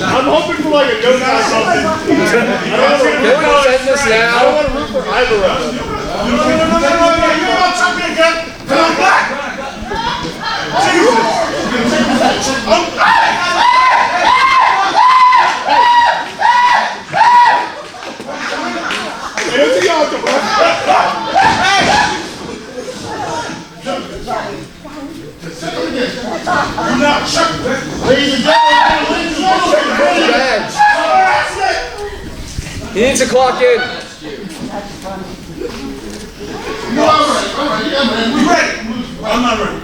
I'm hoping for like a no guy something. Can we send this now? I don't want to root for either of them. No, you want something again? Come back! Jesus! Here's the altar. You're not chucking. Ladies and gentlemen. He needs to clock in. All right, yeah, man. We ready? I'm not ready.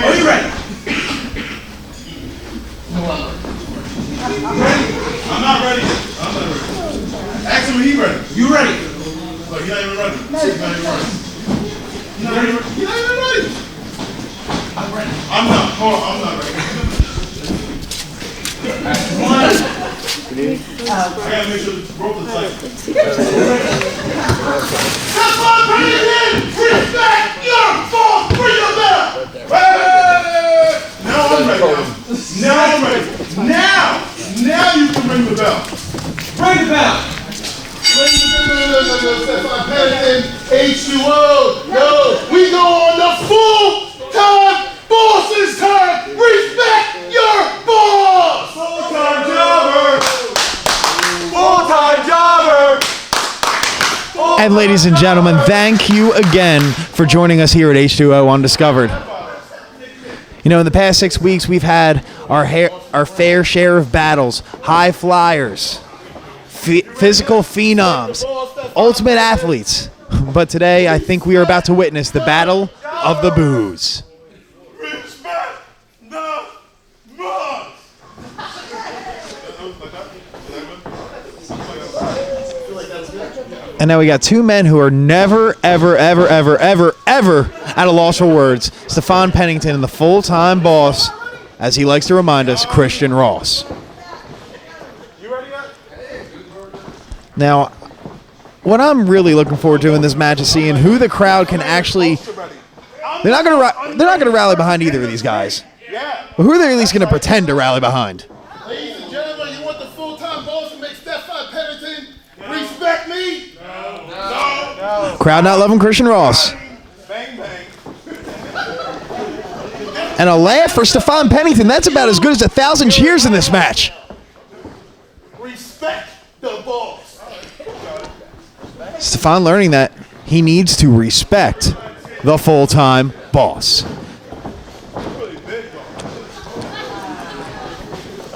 Are you ready? No, I'm not ready. Ask him if he's ready. You ready? Look, he's not even ready. He's not even ready. I'm ready. I'm not. Hold on, I'm not ready. One. I gotta make sure the rope is tight. Stefan Pennington! Respect your boss! Bring your bell! Now I'm ready. Now I'm ready. Now you can ring the bell. Ring the bell! Ladies and gentlemen, Stefan Pennington, H2O. No, we go on the full-time boss's time. Respect your boss! Full-time jobber! Full-time jobber! And ladies and gentlemen, thank you again for joining us here at H2O Undiscovered. You know, in the past 6 weeks, we've had our fair share of battles, high flyers, physical phenoms, ultimate athletes. But today, I think we are about to witness the battle of the boos. Respect the boss! And now we got two men who are never, ever at a loss for words. Stefan Pennington and the full-time boss, as he likes to remind us, Kristian Ross. You ready yet? Now, what I'm really looking forward to in this match is seeing who the crowd can actually. They're not going to rally behind either of these guys. But who are they at least going to pretend to rally behind? Ladies and gentlemen, you want the full-time boss to make Stefan Pennington respect me? No. Crowd not loving Kristian Ross. Bang, bang. And a laugh for Stefan Pennington. That's about as good as 1,000 cheers in this match. Respect the boss. Stefan learning that he needs to respect the full-time boss.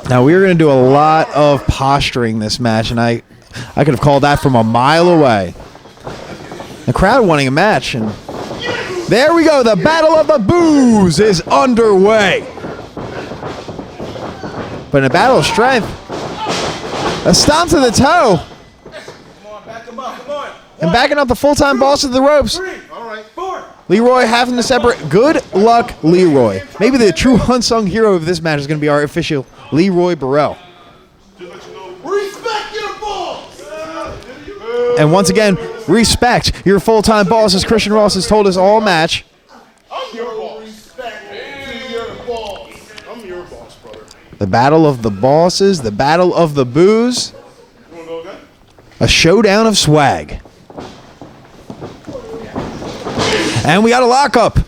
Now, we're going to do a lot of posturing this match, and I could have called that from a mile away. The crowd wanting a match, and there we go. The Battle of the Boos is underway. But in a battle of strength, a stomp to the toe. Come on, back him up. Come on. And backing up the full-time boss to the ropes. 3. All right. 4. Leroy having to separate. Good luck, Leroy. Maybe the true unsung hero of this match is going to be our official Leroy Burrell. Respect your boss. And once again, respect your full-time boss, as Kristian Ross has told us all match. I'm your boss. Respect your boss. I'm your boss, brother. The battle of the bosses, the battle of the boos. You want to go again? A showdown of swag. And we got a lockup. And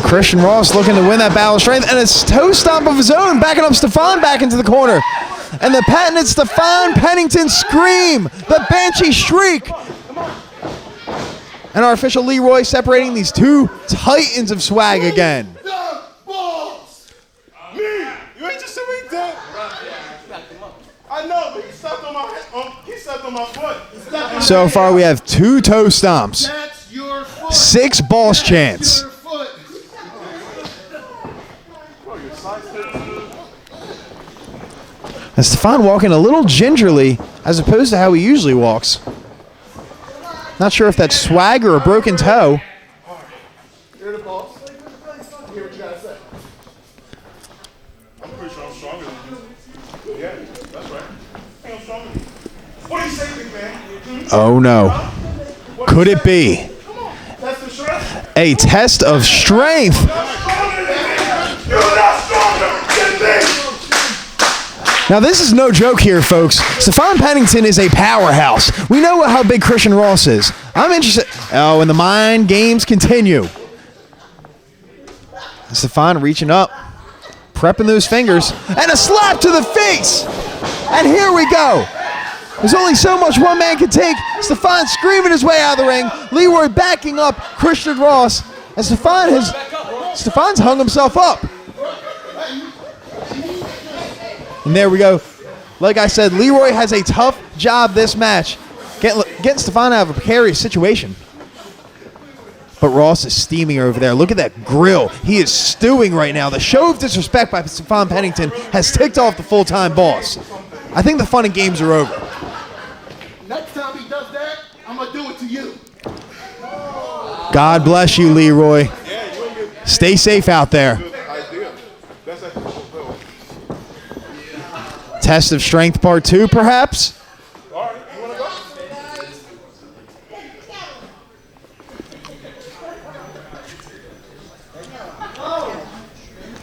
Kristian Ross looking to win that battle of strength. And a toe stomp of his own, backing up Stefan back into the corner. And the patented Stefan Pennington scream. The Banshee shriek. And our official Leroy separating these two titans of swag again. The boss. Me. You ain't just saying that. I know, but he stepped on my foot. So far, we have 2 toe stomps, That's your foot. 6 boss chants. Your foot. And Stefan walking a little gingerly as opposed to how he usually walks. Not sure if that's swag or a broken toe. You're the boss. Hear what you gotta say. I'm pretty sure I'm stronger than you. Yeah, that's right. I think I'm stronger than you. What do you say, big man? Oh no. Could it be? Come on. That's the shred. A test of strength. Now, this is no joke here, folks. Stefan Pennington is a powerhouse. We know how big Kristian Ross is. I'm interested. Oh, and the mind games continue. Stefan reaching up, prepping those fingers, and a slap to the face. And here we go. There's only so much one man can take. Stefan screaming his way out of the ring. Leroy backing up Kristian Ross. And Stefan's hung himself up. And there we go. Like I said, Leroy has a tough job this match. Getting Stefan out of a precarious situation. But Ross is steaming over there. Look at that grill. He is stewing right now. The show of disrespect by Stefan Pennington has ticked off the full-time boss. I think the fun and games are over. Next time he does that, I'm going to do it to you. God bless you, Leroy. Stay safe out there. Test of strength part 2, perhaps?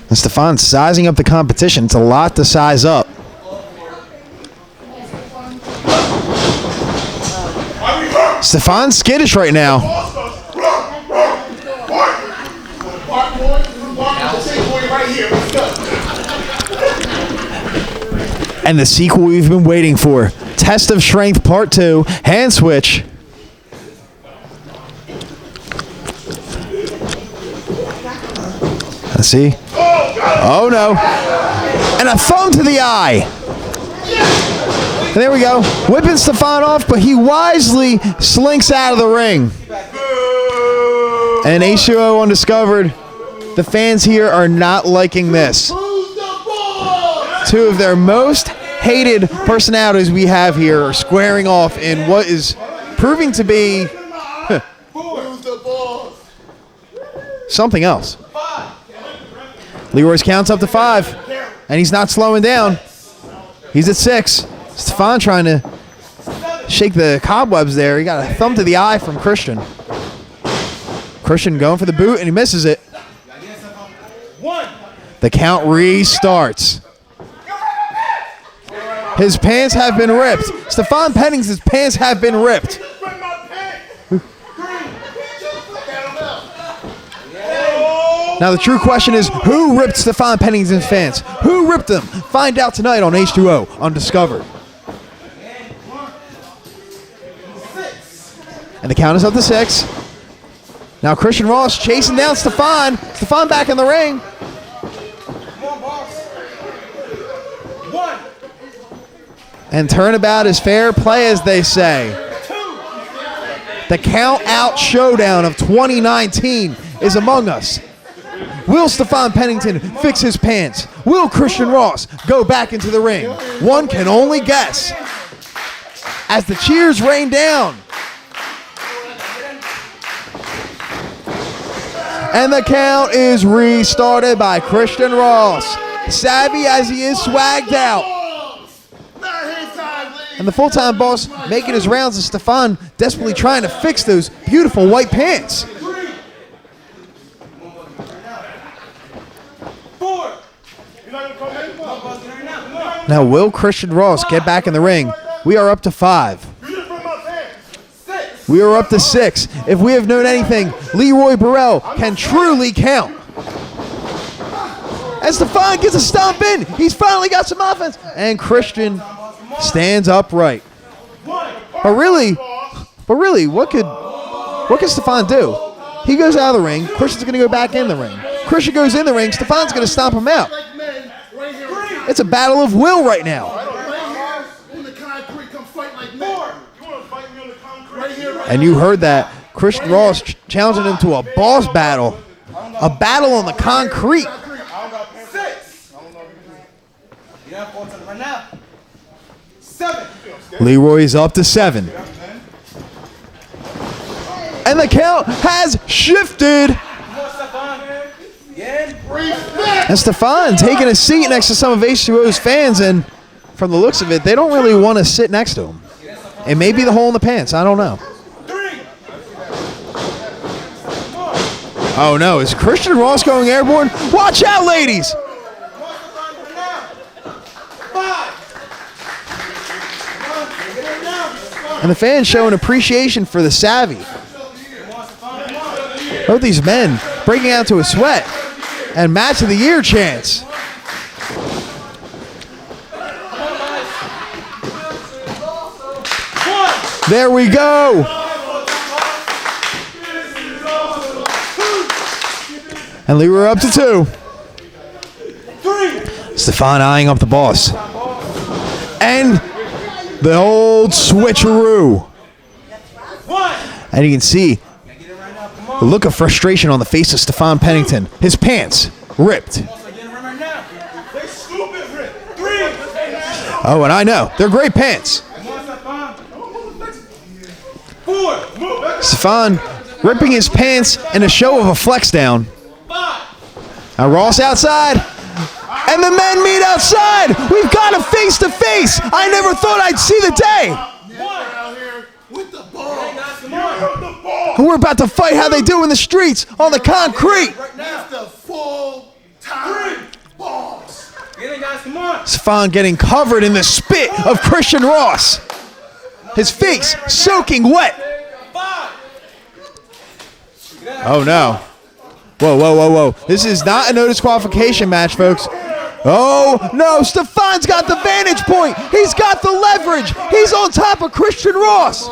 And Stefan's sizing up the competition. It's a lot to size up. Stefan's skittish right now. And the sequel we've been waiting for. Test of Strength Part 2. Hand switch. Let's see. Oh, no. And a thumb to the eye. And there we go. Whipping Stefan off, but he wisely slinks out of the ring. And H2O Undiscovered. The fans here are not liking this. Two of their most hated personalities we have here are squaring off in what is proving to be something else. Leroy's counts up to 5, and he's not slowing down. He's at 6. Stefan trying to shake the cobwebs there. He got a thumb to the eye from Kristian. Kristian going for the boot, and he misses it. The count restarts. His pants have been ripped. Stefan Pennington's pants have been ripped. Now the true question is, who ripped Stefan Pennington's pants? Who ripped them? Find out tonight on H2O Undiscovered. And the count is up to 6. Now Kristian Ross chasing down Stefan. Stefan back in the ring. And turnabout is fair play, as they say. The count-out showdown of 2019 is among us. Will Stefan Pennington fix his pants? Will Kristian Ross go back into the ring? One can only guess. As the cheers rain down. And the count is restarted by Kristian Ross. Savvy as he is, swagged out. And the full-time boss making his rounds of Stefan desperately trying to fix those beautiful white pants. Now will Kristian Ross get back in the ring? We are up to 5. We are up to 6. If we have known anything, Leroy Burrell can truly count. And Stefan gets a stomp in. He's finally got some offense. And Kristian stands upright. But really, what could Stefan do? He goes out of the ring. Kristian's going to go back in the ring. Kristian goes in the ring. Stefan's going to stomp him out. It's a battle of will right now. And you heard that. Kristian Ross challenging him to a boss battle. A battle on the concrete. Leroy's up to 7. And the count has shifted. And Stefan taking a seat next to some of H2O's fans, and from the looks of it, they don't really want to sit next to him. It may be the hole in the pants. I don't know. Oh no, is Kristian Ross going airborne? Watch out, ladies! And the fans showing appreciation for the savvy. Both these men breaking out to a sweat. And match of the year chance. There we go. And Leroy up to 2. Stefan eyeing up the boss. And the old switcheroo. And you can see the look of frustration on the face of Stefan Pennington. His pants ripped. Oh, and I know. They're great pants. Stefan ripping his pants in a show of a flex down. Now Ross outside. And the men meet outside. We've got a face-to-face. I never thought I'd see the day. And we're about to fight how they do in the streets on the concrete. Stefan getting covered in the spit of Kristian Ross. His face soaking wet. Oh no. Whoa, whoa, whoa, whoa. This is not a no disqualification match, folks. Oh no, Stefan's got the vantage point. He's got the leverage. He's on top of Kristian Ross.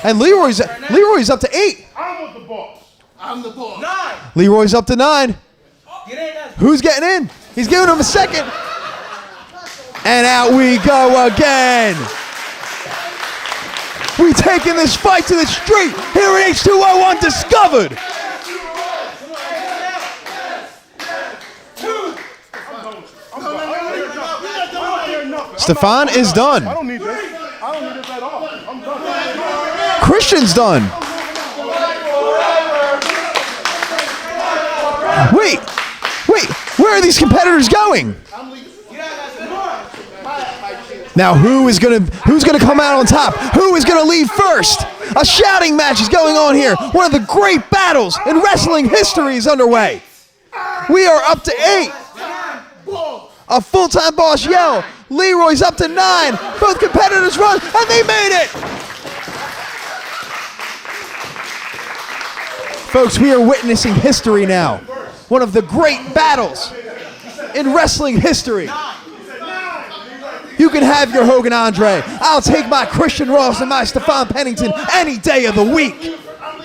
And Leroy's up to 8. I'm the boss. I'm the boss. 9. Leroy's up to 9. Who's getting in? He's giving him a second. And out we go again. We taking this fight to the street here at H2O Undiscovered. Stefan is done. I don't need this. I don't need this at all. I'm done. Kristian's done. Wait, where are these competitors going? Now who's gonna come out on top? Who is gonna leave first? A shouting match is going on here. One of the great battles in wrestling history is underway. We are up to 8. A full-time boss yell. Leroy's up to 9. Both competitors run, and they made it. Folks, we are witnessing history now. One of the great battles in wrestling history. You can have your Hogan Andre. I'll take my Kristian Ross and my Stefan Pennington any day of the week. You want to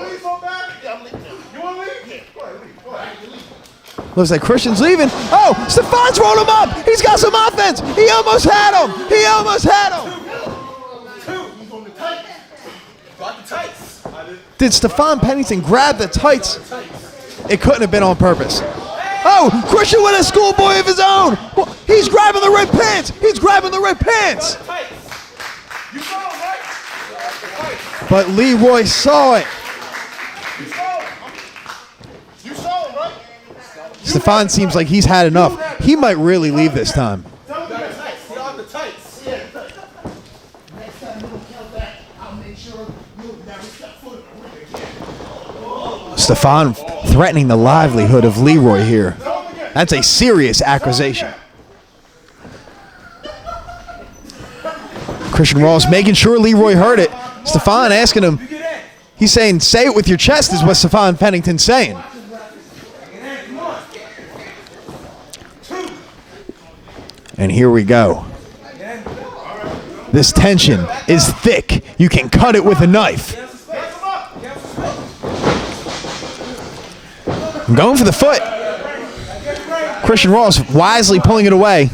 leave so bad? Yeah, I'm leaving. You want to leave? Yeah, go ahead, leave. Go ahead. Looks like Kristian's leaving. Oh, Stefan's rolled him up. He's got some offense. He almost had him. He almost had him. He's on the tights. Got the tights. Did Stefan Pennington grab the tights? It couldn't have been on purpose. Oh, Kristian with a schoolboy of his own. He's grabbing the red pants. He's grabbing the red pants. You saw him, right? But Leroy saw it. You saw him, right? Stefan seems like he's had enough. He might really leave this time. Tell him that. The tights. Next time you don't count that, I'll make sure you'll never step foot in the ring again. Stefan threatening the livelihood of Leroy here. That's a serious accusation. Kristian Ross making sure Leroy heard it. Stefan asking him. He's saying, say it with your chest is what Stefan Pennington's saying. And here we go. This tension is thick. You can cut it with a knife. I'm going for the foot. Kristian Ross wisely pulling it away.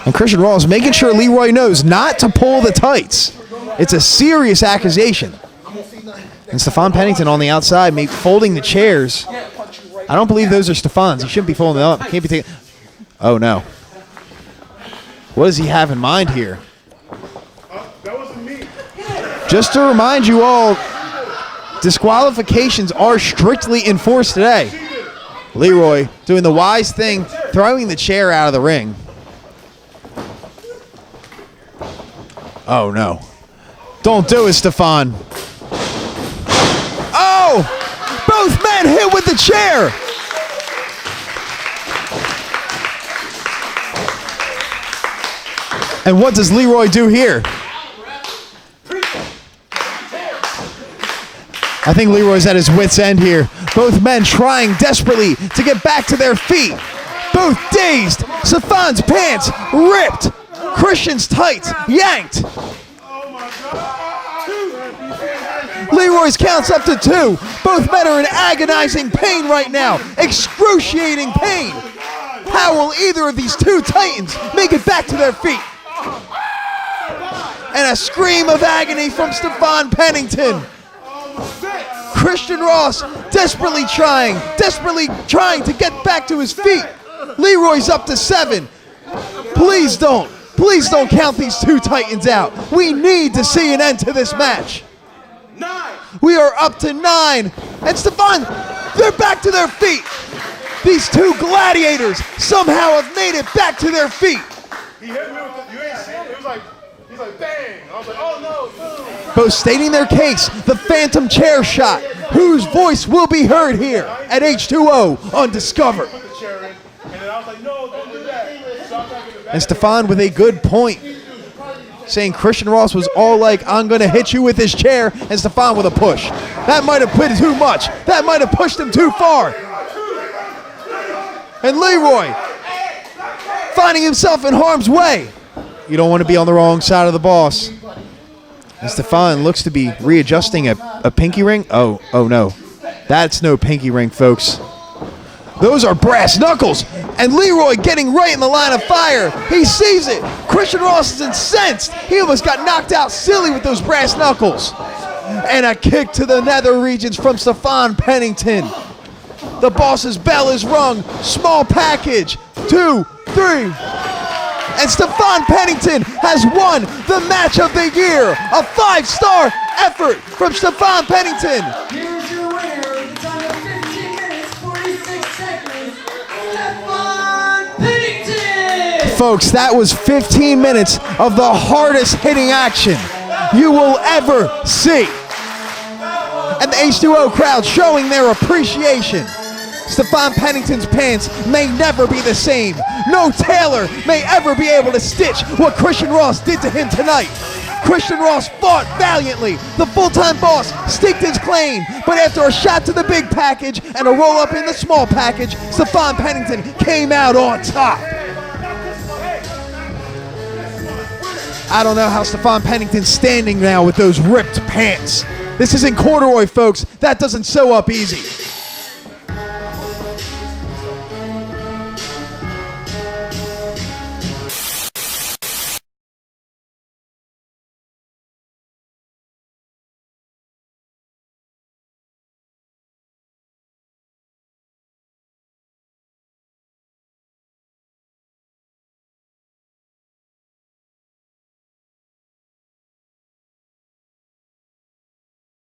And Kristian Ross making sure Leroy knows not to pull the tights. It's a serious accusation. And Stefan Pennington on the outside, maybe folding the chairs. I don't believe those are Stefan's. He shouldn't be folding them up. Can't be taking. Oh no. What does he have in mind here? That wasn't me. Just to remind you all, disqualifications are strictly enforced today. Leroy doing the wise thing, throwing the chair out of the ring. Oh no. Don't do it, Stefan. Oh! Both men hit with the chair. And what does Leroy do here? I think Leroy's at his wit's end here. Both men trying desperately to get back to their feet. Both dazed. Stefan's pants ripped. Kristian's tights yanked. Leroy's counts up to 2. Both men are in agonizing pain right now. Excruciating pain. How will either of these two titans make it back to their feet? And a scream of agony from Stefan Pennington. Kristian Ross desperately trying to get back to his feet. Leroy's up to 7. Please don't count these two titans out. We need to see an end to this match. 9. We are up to 9. And Stefan, they're back to their feet. These two gladiators somehow have made it back to their feet. He hit me with you ain't seen it. It was like, he's like, bang. I was like, oh no. Both stating their case, the phantom chair shot, whose voice will be heard here at H2O Undiscovered. Put the chair in, and then I was like, no, don't do that. So I'm trying to get it back. And Stefan with a good point, saying Kristian Ross was all like, I'm going to hit you with this chair, and Stefan with a push. That might have been too much. That might have pushed him too far. And Leroy finding himself in harm's way. You don't want to be on the wrong side of the boss. And Stefan looks to be readjusting a pinky ring. Oh no. That's no pinky ring, folks. Those are brass knuckles. And Leroy getting right in the line of fire. He sees it. Kristian Ross is incensed. He almost got knocked out silly with those brass knuckles. And a kick to the nether regions from Stefan Pennington. The boss's bell is rung. Small package. 2, 3. And Stefan Pennington has won the match of the year. A 5-star effort from Stefan Pennington. Here's your winner with a time of 15 minutes, 46 seconds, Stefan Pennington! Folks, that was 15 minutes of the hardest hitting action you will ever see. And the H2O crowd showing their appreciation. Stefan Pennington's pants may never be the same. No tailor may ever be able to stitch what Kristian Ross did to him tonight. Kristian Ross fought valiantly. The full-time boss staked his claim, but after a shot to the big package and a roll-up in the small package, Stefan Pennington came out on top. I don't know how Stefan Pennington's standing now with those ripped pants. This isn't corduroy, folks. That doesn't sew up easy.